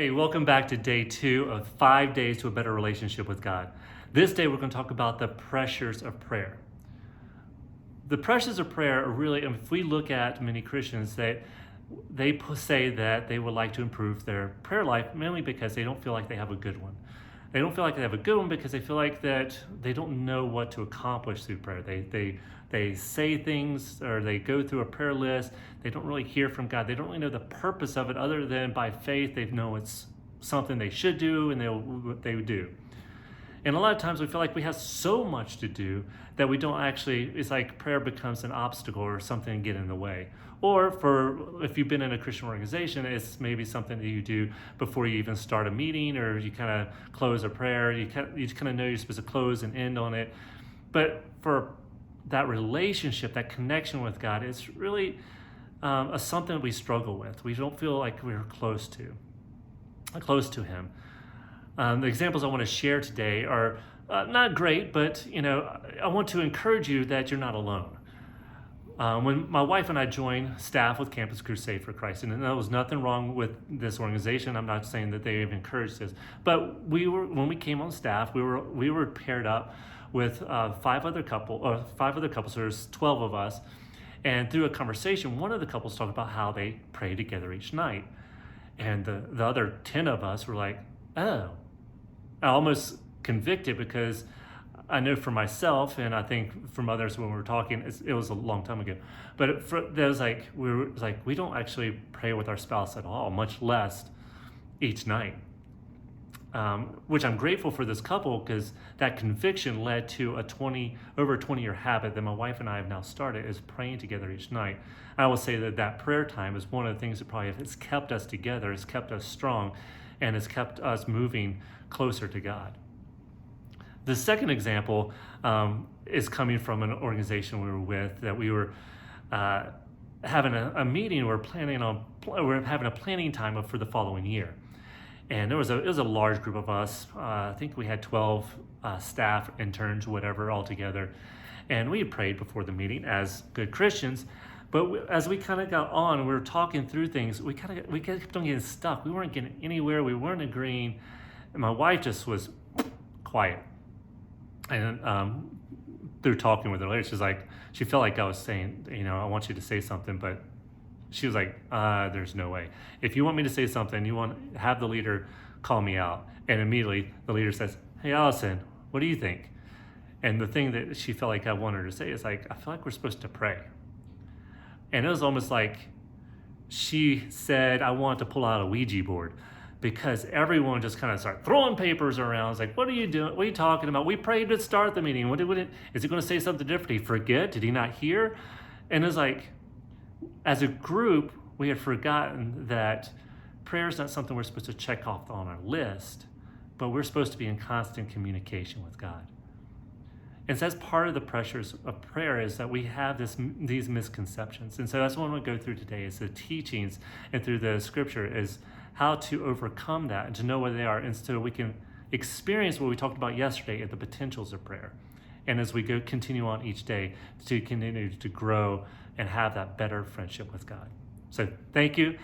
Hey, welcome back to day 2 of 5 days to a better relationship with God. This day we're going to talk about the pressures of prayer. The pressures of prayer are really, if we look at many Christians, they say that they would like to improve their prayer life mainly because they don't feel like they have a good one. They don't feel like they have a good one because they feel like that they don't know what to accomplish through prayer. They say things or they go through a prayer list. They don't really hear from God. They don't really know the purpose of it other than by faith they know it's something they should do and they do. And a lot of times we feel like we have so much to do that we don't actually, it's like prayer becomes an obstacle or something to get in the way. Or if you've been in a Christian organization, it's maybe something that you do before you even start a meeting, or you kind of close a prayer. You kind of know you're supposed to close and end on it. But for that relationship, that connection with God, it's really something we struggle with. We don't feel like we're close to Him. The examples I want to share today are not great, but I want to encourage you that you're not alone. When my wife and I joined staff with Campus Crusade for Christ, and there was nothing wrong with this organization. I'm not saying that they have encouraged this, but when we came on staff, we were paired up with five other couples. So there's 12 of us, and through a conversation, one of the couples talked about how they pray together each night, and the other 10 of us were like, oh. I almost convicted because I know for myself, and I think from others when we were talking, it was a long time ago, but there was like, we don't actually pray with our spouse at all, much less each night. Which I'm grateful for this couple, because that conviction led to over a 20-year habit that my wife and I have now started, is praying together each night. I will say that prayer time is one of the things that probably has kept us together, has kept us strong, and has kept us moving closer to God. The second example is coming from an organization we were with, that we were having a meeting. We're having a planning time for the following year. And it was a large group of us. I think we had 12 staff, interns, whatever, all together. And we had prayed before the meeting as good Christians. But as we kind of got on, we were talking through things, we kept on getting stuck. We weren't getting anywhere. We weren't agreeing. And my wife just was quiet. And through talking with her later, she felt like I was saying, I want you to say something, but she was like, there's no way. If you want me to say something, you want to have the leader call me out. And immediately the leader says, hey, Allison, what do you think? And the thing that she felt like I wanted her to say is like, I feel like we're supposed to pray. And it was almost like she said, I want to pull out a Ouija board, because everyone just kind of started throwing papers around. It's like, what are you doing? What are you talking about? We prayed to start the meeting. Is he going to say something different? Did he forget? Did he not hear? And it's like, as a group, we had forgotten that prayer is not something we're supposed to check off on our list, but we're supposed to be in constant communication with God. And so that's part of the pressures of prayer, is that we have these misconceptions. And so that's what I want to go through today, is the teachings and through the scripture, is how to overcome that and to know what they are, and so we can experience what we talked about yesterday at the potentials of prayer. And as we continue on each day, to continue to grow and have that better friendship with God. So thank you.